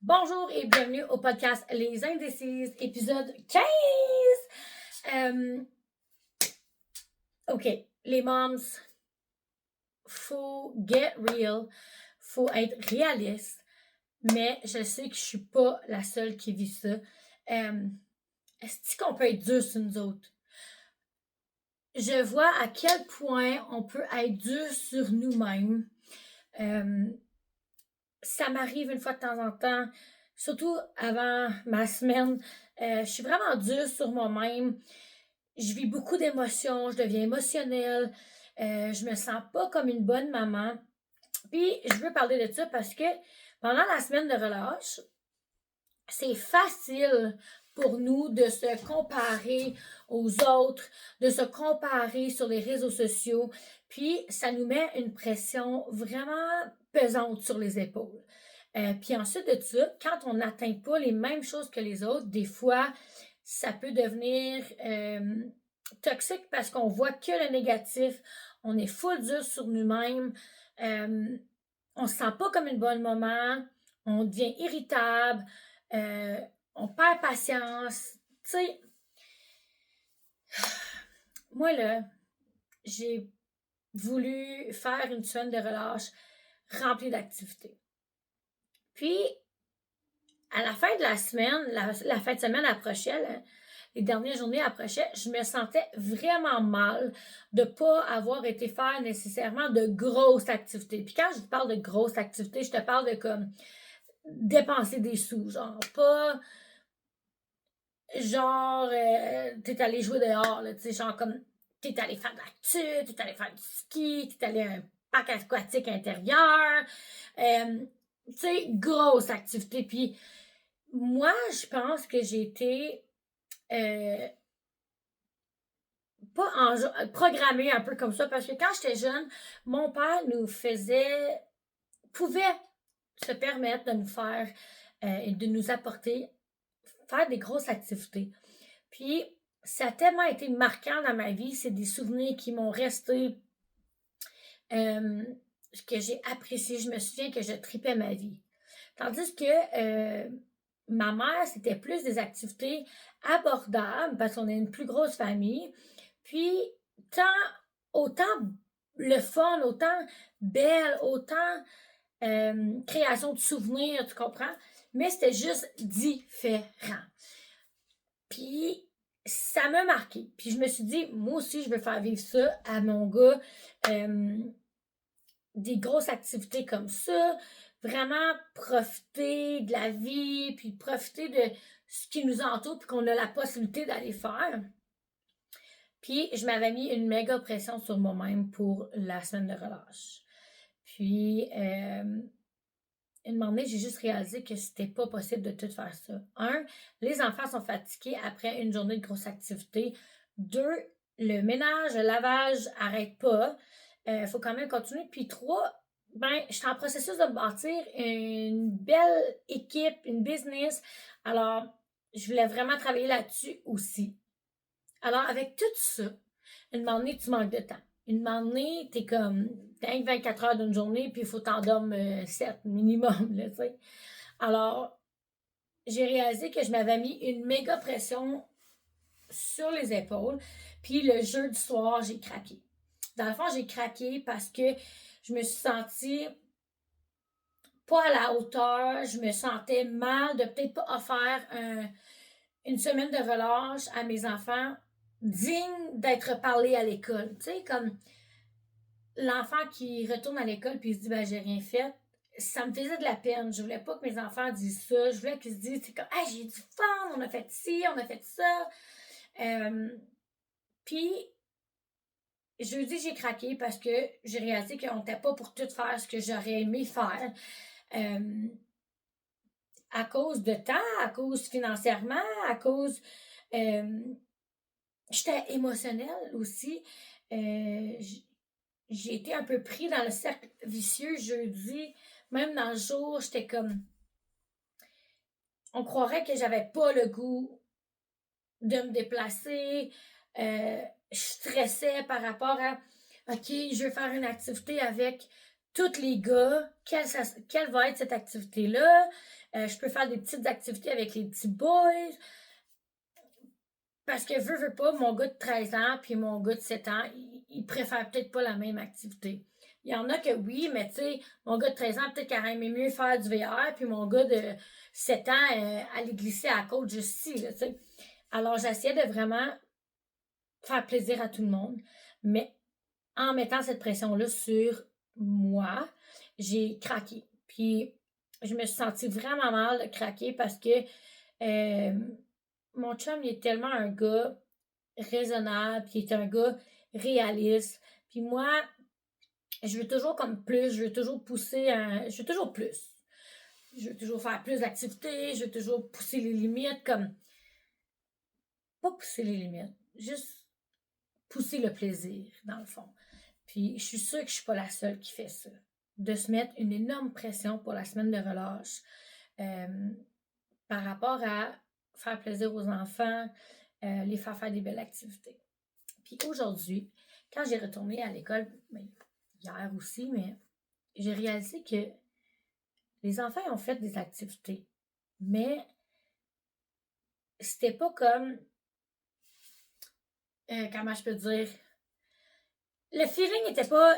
Bonjour et bienvenue au podcast Les Indécises, épisode 15! OK, les moms, faut get real, faut être réaliste, mais je sais que je suis pas la seule qui vit ça. Est-ce qu'on peut être dur sur nous autres? Je vois à quel point on peut être dur sur nous-mêmes. Ça m'arrive une fois de temps en temps, surtout avant ma semaine. Je suis vraiment dure sur moi-même. Je vis beaucoup d'émotions, je deviens émotionnelle. Je me sens pas comme une bonne maman. Puis, je veux parler de ça parce que pendant la semaine de relâche, c'est facile pour nous de se comparer aux autres, de se comparer sur les réseaux sociaux, puis ça nous met une pression vraiment pesante sur les épaules. Puis ensuite de ça, quand on n'atteint pas les mêmes choses que les autres, des fois, ça peut devenir toxique parce qu'on voit que le négatif, on est full dur sur nous-mêmes, on se sent pas comme une bonne maman, on devient irritable, euh, on perd patience. Tu sais, moi là, j'ai voulu faire une semaine de relâche remplie d'activités. Puis, à la fin de la semaine, la fin de semaine approchait, les dernières journées approchaient, je me sentais vraiment mal de pas avoir été faire nécessairement de grosses activités. Puis quand je te parle de grosses activités, je te parle de comme dépenser des sous, genre pas genre t'es allé jouer dehors, là, tu sais, genre comme t'es allé faire de l'actu, t'es allé faire du ski, t'es allé à un parc aquatique intérieur, tu sais, grosse activité. Puis moi, je pense que j'ai été euh, pas programmée un peu comme ça, parce que quand j'étais jeune, mon père nous pouvait se permettre de nous faire et de nous apporter, faire des grosses activités. Puis, ça a tellement été marquant dans ma vie, c'est des souvenirs qui m'ont resté, euh, que j'ai apprécié. Je me souviens que je tripais ma vie. Tandis que ma mère, c'était plus des activités abordables parce qu'on est une plus grosse famille. Puis, tant, autant le fun, autant belle, autant création de souvenirs, tu comprends? Mais c'était juste différent. Puis, ça m'a marqué. Puis, je me suis dit, moi aussi, je veux faire vivre ça à mon gars. Euh, des grosses activités comme ça, vraiment profiter de la vie, puis profiter de ce qui nous entoure, puis qu'on a la possibilité d'aller faire. Puis je m'avais mis une méga pression sur moi-même pour la semaine de relâche. Puis, une moment j'ai juste réalisé que c'était pas possible de tout faire ça. Un, les enfants sont fatigués après une journée de grosse activité. Deux, le ménage, le lavage arrête pas. Faut quand même continuer. Puis trois, ben, je suis en processus de bâtir une belle équipe, une business. Alors, je voulais vraiment travailler là-dessus aussi. Alors, avec tout ça, une moment donné, tu manques de temps. Une moment donné, t'es comme, t'as 24 heures d'une journée, puis il faut t'en dormir 7 minimum, là, tu sais. Alors, j'ai réalisé que je m'avais mis une méga pression sur les épaules, puis le jeudi soir, j'ai craqué. Dans le fond, j'ai craqué parce que je me suis sentie pas à la hauteur, je me sentais mal de peut-être pas offrir une semaine de relâche à mes enfants digne d'être parlé à l'école. Tu sais, comme l'enfant qui retourne à l'école puis il se dit, ben, j'ai rien fait. Ça me faisait de la peine. Je voulais pas que mes enfants disent ça. Je voulais qu'ils se disent, c'est comme, hey, j'ai du fun, on a fait ci, on a fait ça. Puis, jeudi, j'ai craqué parce que j'ai réalisé qu'on n'était pas pour tout faire ce que j'aurais aimé faire. Euh, à cause de temps, à cause financièrement, à cause. Euh, J'étais émotionnelle aussi. Euh, j'ai été un peu pris dans le cercle vicieux jeudi. Même dans le jour, j'étais comme. On croirait que j'avais pas le goût de me déplacer. Je stressais par rapport à OK, je veux faire une activité avec tous les gars, quelle va être cette activité-là. Je peux faire des petites activités avec les petits boys. Parce que veux pas, mon gars de 13 ans puis mon gars de 7 ans, ils préfèrent peut-être pas la même activité. Il y en a que oui, mais tu sais, mon gars de 13 ans, peut-être qu'il aurait aimé mieux faire du VR, puis mon gars de 7 ans, aller glisser à la côte juste ici, là, tu sais. Alors, j'essayais de vraiment faire plaisir à tout le monde, mais en mettant cette pression-là sur moi, j'ai craqué. Puis, je me suis sentie vraiment mal de craquer parce que mon chum, il est tellement un gars raisonnable, puis il est un gars réaliste. Puis moi, je veux toujours comme plus, je veux toujours pousser, je veux toujours plus. Je veux toujours faire plus d'activités, je veux toujours pousser les limites, comme, pas pousser les limites, juste pousser le plaisir, dans le fond. Puis je suis sûre que je suis pas la seule qui fait ça. De se mettre une énorme pression pour la semaine de relâche par rapport à faire plaisir aux enfants, les faire des belles activités. Puis aujourd'hui, quand j'ai retourné à l'école, ben, hier aussi, mais j'ai réalisé que les enfants ont fait des activités, mais c'était pas comme, comment je peux dire, le feeling n'était pas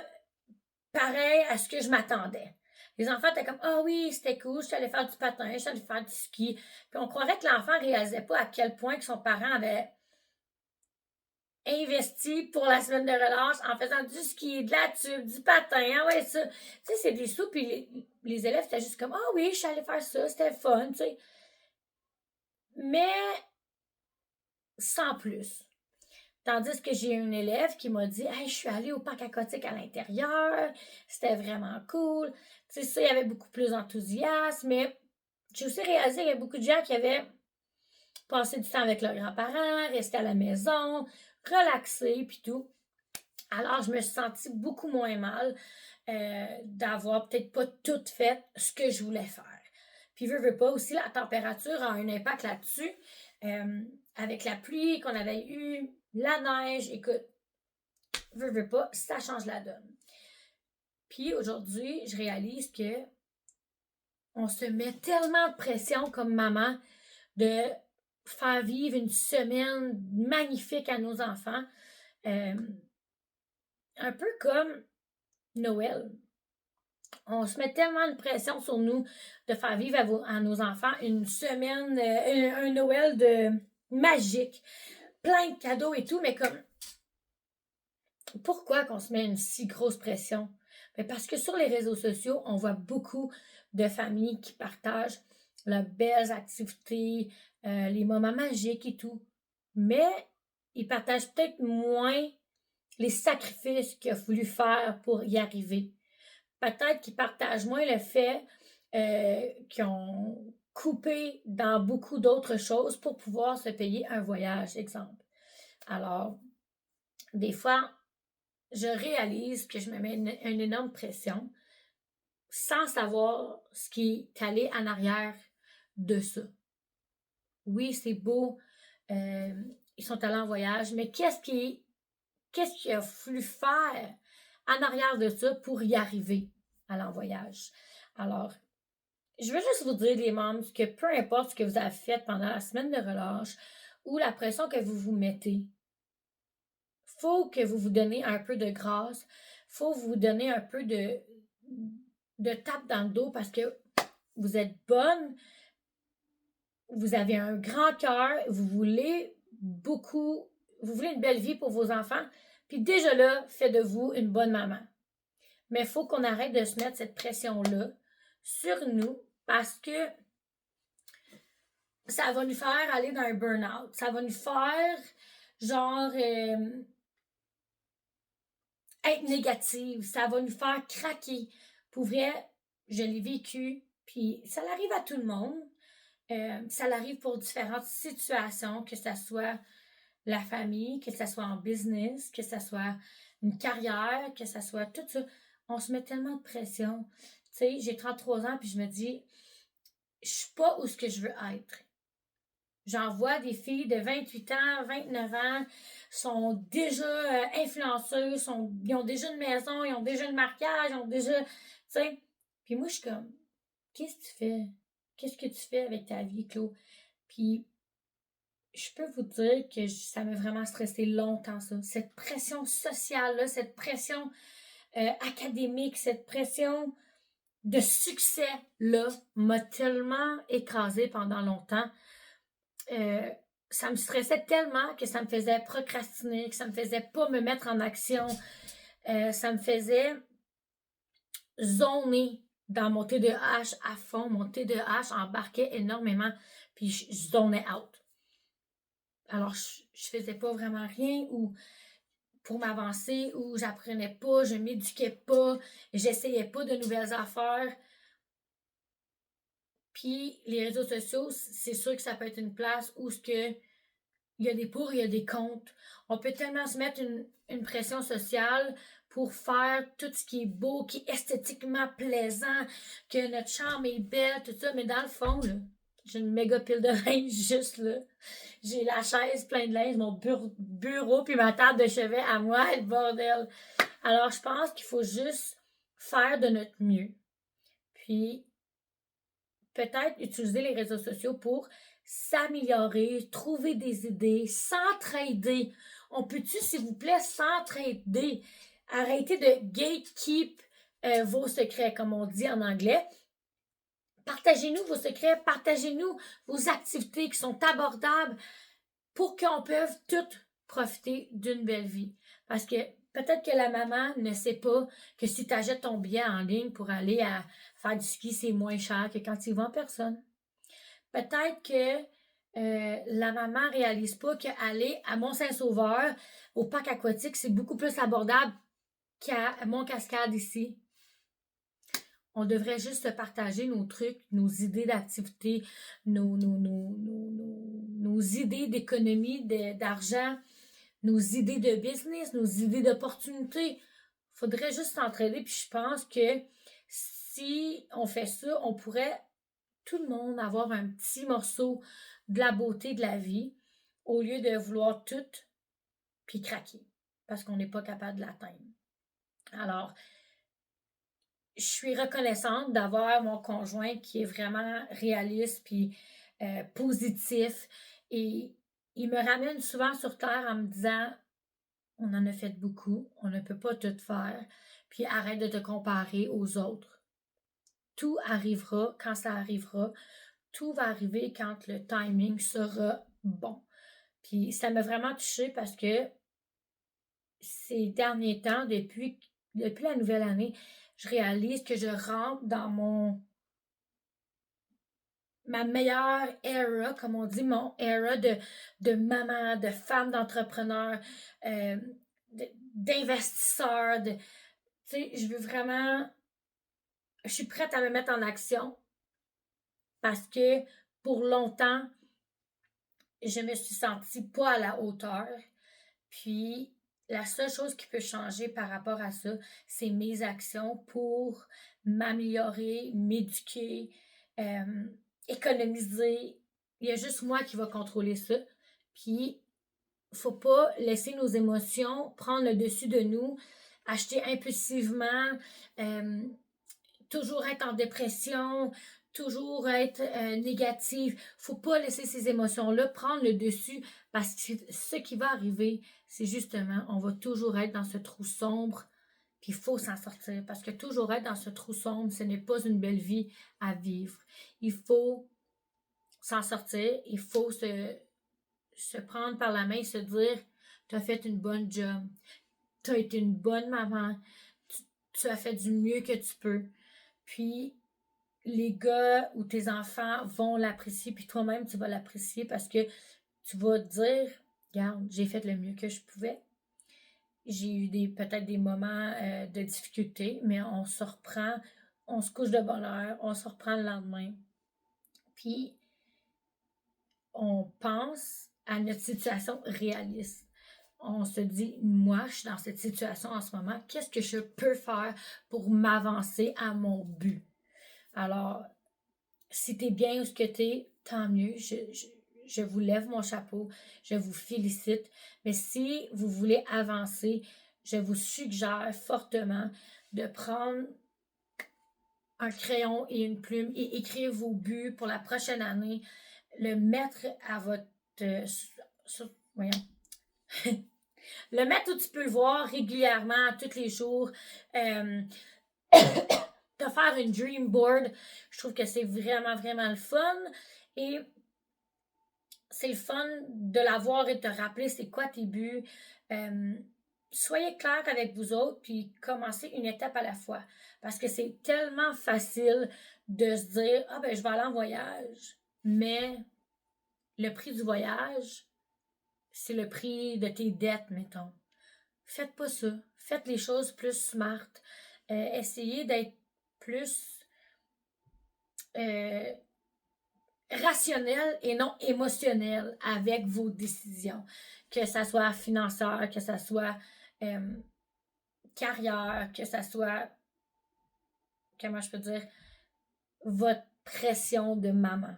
pareil à ce que je m'attendais. Les enfants étaient comme, ah oui, c'était cool, je suis allée faire du patin, je suis allée faire du ski. Puis on croirait que l'enfant réalisait pas à quel point que son parent avait investi pour la semaine de relâche en faisant du ski, de la tube, du patin, ah ouais, ça. Tu sais, c'est des sous, puis les élèves étaient juste comme, ah oui, je suis allée faire ça, c'était fun, tu sais. Mais sans plus. Tandis que j'ai une élève qui m'a dit, hey, je suis allée au parc aquatique à l'intérieur, c'était vraiment cool. Tu sais, ça, il y avait beaucoup plus d'enthousiasme, mais j'ai aussi réalisé qu'il y avait beaucoup de gens qui avaient passé du temps avec leurs grands-parents, resté à la maison, relaxé, puis tout. Alors, je me suis sentie beaucoup moins mal d'avoir peut-être pas tout fait ce que je voulais faire. Puis, veux pas, aussi, la température a un impact là-dessus. Avec la pluie qu'on avait eue, la neige, écoute, veux pas, ça change la donne. Puis, aujourd'hui, je réalise que on se met tellement de pression comme maman de faire vivre une semaine magnifique à nos enfants. Un peu comme Noël. On se met tellement de pression sur nous de faire vivre à nos enfants une semaine, un Noël magique, plein de cadeaux et tout, mais comme, pourquoi qu'on se met une si grosse pression? Ben parce que sur les réseaux sociaux, on voit beaucoup de familles qui partagent leurs belles activités, les moments magiques et tout, mais ils partagent peut-être moins les sacrifices qu'il a fallu faire pour y arriver. Peut-être qu'ils partagent moins le fait qu'ils ont coupé dans beaucoup d'autres choses pour pouvoir se payer un voyage, exemple. Alors, des fois, je réalise que je me mets une énorme pression sans savoir ce qui est allé en arrière de ça. Oui, c'est beau, ils sont allés en voyage, mais qu'est-ce qu'il a fallu faire en arrière de ça pour y arriver à l'envoyage? Alors, je veux juste vous dire, les membres, que peu importe ce que vous avez fait pendant la semaine de relâche ou la pression que vous vous mettez, faut que vous vous donnez un peu de grâce, faut vous donner un peu de tape dans le dos parce que vous êtes bonne, vous avez un grand cœur, vous voulez beaucoup, vous voulez une belle vie pour vos enfants, puis déjà là, faites de vous une bonne maman. Mais il faut qu'on arrête de se mettre cette pression-là sur nous parce que ça va nous faire aller dans un burn-out. Ça va nous faire, genre, être négative. Ça va nous faire craquer. Pour vrai, je l'ai vécu, puis ça arrive à tout le monde. Ça arrive pour différentes situations, que ce soit la famille, que ce soit en business, que ce soit une carrière, que ce soit tout ça. On se met tellement de pression. Tu sais, j'ai 33 ans, puis je me dis, je suis pas où ce que je veux être. J'en vois des filles de 28 ans, 29 ans, sont déjà influenceuses, ils ont déjà une maison, ils ont déjà le mariage, ils ont déjà, tu sais. Puis moi, je suis comme, qu'est-ce que tu fais? Qu'est-ce que tu fais avec ta vie, Claude? Puis, je peux vous dire que ça m'a vraiment stressé longtemps, ça. Cette pression sociale-là, cette pression académique, cette pression de succès-là m'a tellement écrasée pendant longtemps. Ça me stressait tellement que ça me faisait procrastiner, que ça me faisait pas me mettre en action. Ça me faisait zoner dans mon TDAH à fond. Mon TDAH embarquait énormément, puis je zonais out. Alors, je faisais pas vraiment rien ou pour m'avancer, ou j'apprenais pas, je m'éduquais pas, j'essayais pas de nouvelles affaires. Puis les réseaux sociaux, c'est sûr que ça peut être une place où il y a des pour, il y a des contre. On peut tellement se mettre une pression sociale pour faire tout ce qui est beau, qui est esthétiquement plaisant, que notre chambre est belle, tout ça. Mais dans le fond, là, j'ai une méga pile de linge juste là. J'ai la chaise pleine de linge, mon bureau puis ma table de chevet à moi, le bordel. Alors, je pense qu'il faut juste faire de notre mieux. Puis, peut-être utiliser les réseaux sociaux pour s'améliorer, trouver des idées, s'entraider. On peut-tu, s'il vous plaît, s'entraider? Arrêtez de gatekeep vos secrets, comme on dit en anglais. Partagez-nous vos secrets, partagez-nous vos activités qui sont abordables pour qu'on puisse toutes profiter d'une belle vie. Parce que peut-être que la maman ne sait pas que si tu achètes ton billet en ligne pour aller à faire du ski, c'est moins cher que quand tu y vas en personne. Peut-être que la maman ne réalise pas qu'aller à Mont-Saint-Sauveur, au parc aquatique, c'est beaucoup plus abordable qu'à Mont-Cascade ici. On devrait juste se partager nos trucs, nos idées d'activité, nos idées d'économie, d'argent, nos idées de business, nos idées d'opportunités. Il faudrait juste s'entraider. Puis je pense que si on fait ça, on pourrait, tout le monde, avoir un petit morceau de la beauté de la vie au lieu de vouloir tout puis craquer parce qu'on n'est pas capable de l'atteindre. Alors, je suis reconnaissante d'avoir mon conjoint qui est vraiment réaliste puis positif et il me ramène souvent sur terre en me disant on en a fait beaucoup, on ne peut pas tout faire, puis arrête de te comparer aux autres. Tout arrivera quand ça arrivera, tout va arriver quand le timing sera bon. Puis ça m'a vraiment touchée parce que ces derniers temps, depuis la nouvelle année, je réalise que je rentre dans ma meilleure era, comme on dit, mon era de maman, de femme d'entrepreneur, d'investisseur. Tu sais, je veux vraiment, je suis prête à me mettre en action parce que pour longtemps, je me suis sentie pas à la hauteur. Puis, la seule chose qui peut changer par rapport à ça, c'est mes actions pour m'améliorer, m'éduquer, économiser. Il y a juste moi qui va contrôler ça. Puis, faut pas laisser nos émotions prendre le dessus de nous, acheter impulsivement, toujours être en dépression, toujours être négative. Faut pas laisser ces émotions-là prendre le dessus parce que ce qui va arriver, c'est justement, on va toujours être dans ce trou sombre, puis il faut s'en sortir parce que toujours être dans ce trou sombre, ce n'est pas une belle vie à vivre. Il faut s'en sortir, il faut se prendre par la main et se dire, tu as fait une bonne job, tu as été une bonne maman, tu as fait du mieux que tu peux. Puis, les gars ou tes enfants vont l'apprécier, puis toi-même, tu vas l'apprécier parce que tu vas te dire, regarde, j'ai fait le mieux que je pouvais. J'ai eu peut-être des moments de difficulté, mais on se reprend, on se couche de bonne heure, on se reprend le lendemain. Puis, on pense à notre situation réaliste. On se dit, moi, je suis dans cette situation en ce moment, qu'est-ce que je peux faire pour m'avancer à mon but? Alors, si t'es bien où ce que t'es, tant mieux. Je je vous lève mon chapeau, je vous félicite. Mais si vous voulez avancer, je vous suggère fortement de prendre un crayon et une plume et écrire vos buts pour la prochaine année, le mettre à votre... voyons. Le mettre où tu peux le voir régulièrement, tous les jours. De faire une dream board, je trouve que c'est vraiment, vraiment le fun. Et c'est le fun de l'avoir et de te rappeler c'est quoi tes buts. Soyez clair avec vous autres, puis commencez une étape à la fois. Parce que c'est tellement facile de se dire « Ah ben je vais aller en voyage », mais le prix du voyage, c'est le prix de tes dettes, mettons. Faites pas ça. Faites les choses plus smart. Essayez d'être plus rationnel et non émotionnel avec vos décisions. Que ça soit financière, que ça soit carrière, que ça soit, comment je peux dire, votre pression de maman.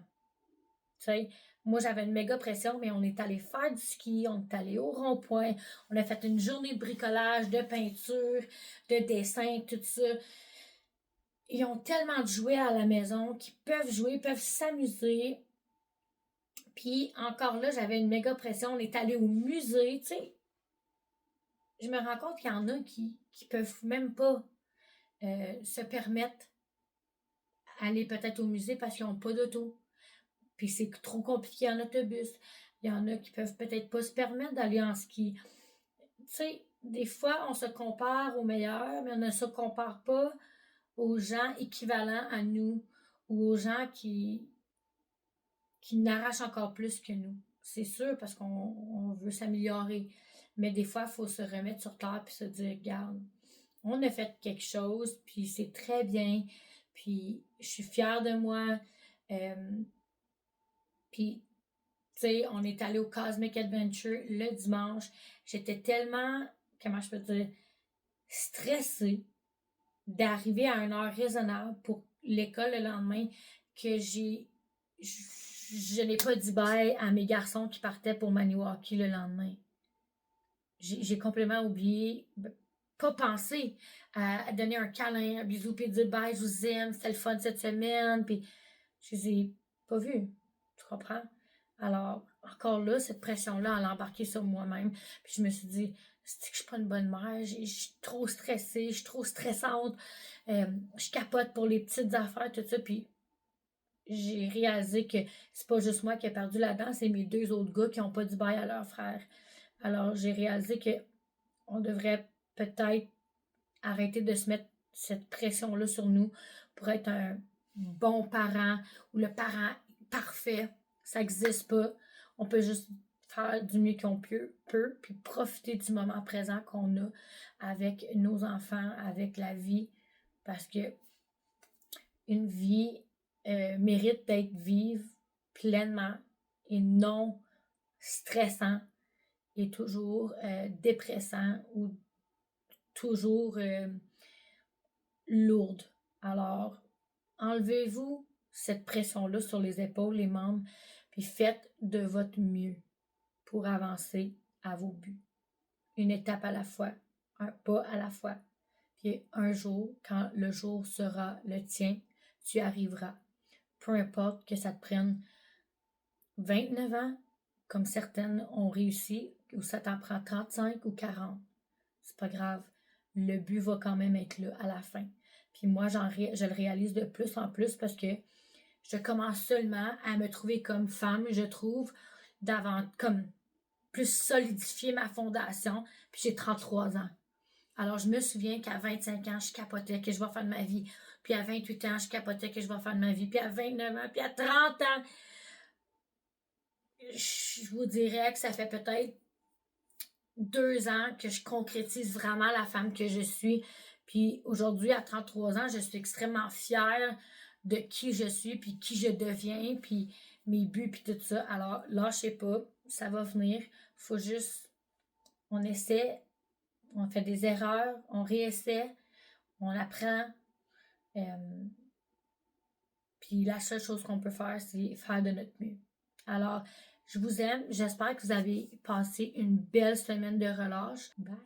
Tu sais, moi, j'avais une méga pression, mais on est allé faire du ski, on est allé au rond-point, on a fait une journée de bricolage, de peinture, de dessin, tout ça. Ils ont tellement de jouets à la maison qu'ils peuvent jouer, peuvent s'amuser. Puis encore là, j'avais une méga pression. On est allé au musée, tu sais. Je me rends compte qu'il y en a qui peuvent même pas se permettre d'aller peut-être au musée parce qu'ils n'ont pas d'auto. Puis c'est trop compliqué en autobus. Il y en a qui peuvent peut-être pas se permettre d'aller en ski. Tu sais, des fois, on se compare aux meilleurs, mais on ne se compare pas aux gens équivalents à nous ou aux gens qui n'arrachent encore plus que nous. C'est sûr, parce qu'on veut s'améliorer. Mais des fois, il faut se remettre sur terre et se dire, regarde, on a fait quelque chose, puis c'est très bien, puis je suis fière de moi. Puis, tu sais, on est allé au Cosmic Adventure le dimanche. J'étais tellement, comment je peux dire, stressée d'arriver à une heure raisonnable pour l'école le lendemain que je n'ai pas dit bye à mes garçons qui partaient pour Maniwaki le lendemain. J'ai complètement oublié, pas pensé à donner un câlin, un bisou, puis dire bye, je vous aime, c'était le fun cette semaine, puis je les ai pas vus. Tu comprends? Alors, encore là, cette pression-là, elle a embarqué sur moi-même. Puis je me suis dit, c'est que je suis pas une bonne mère, je suis trop stressée, je suis trop stressante, je capote pour les petites affaires, tout ça, puis j'ai réalisé que c'est pas juste moi qui ai perdu là-dedans, c'est mes deux autres gars qui n'ont pas dit bye à leur frère. Alors, j'ai réalisé que on devrait peut-être arrêter de se mettre cette pression-là sur nous pour être un bon parent ou le parent parfait. Ça n'existe pas. On peut juste faire du mieux qu'on peut, puis profiter du moment présent qu'on a avec nos enfants, avec la vie, parce que une vie mérite d'être vive pleinement et non stressant et toujours dépressant ou toujours lourde. Alors, enlevez-vous cette pression-là sur les épaules, les membres, puis faites de votre mieux pour avancer à vos buts. Une étape à la fois, un pas à la fois. Puis un jour, quand le jour sera le tien, tu arriveras. Peu importe que ça te prenne 29 ans, comme certaines ont réussi, ou ça t'en prend 35 ou 40. C'est pas grave. Le but va quand même être là à la fin. Puis moi, je le réalise de plus en plus parce que je commence seulement à me trouver comme femme, je trouve, comme plus solidifier ma fondation. Puis j'ai 33 ans. Alors, je me souviens qu'à 25 ans, je capotais que je vais faire de ma vie. Puis à 28 ans, je capotais que je vais faire de ma vie. Puis à 29 ans, puis à 30 ans, je vous dirais que ça fait peut-être 2 ans que je concrétise vraiment la femme que je suis. Puis aujourd'hui, à 33 ans, je suis extrêmement fière de qui je suis, puis qui je deviens, puis mes buts, puis tout ça. Alors, lâchez pas, ça va venir. Faut juste, on essaie, on fait des erreurs, on réessaie, on apprend. Puis la seule chose qu'on peut faire, c'est faire de notre mieux. Alors, je vous aime. J'espère que vous avez passé une belle semaine de relâche. Bye!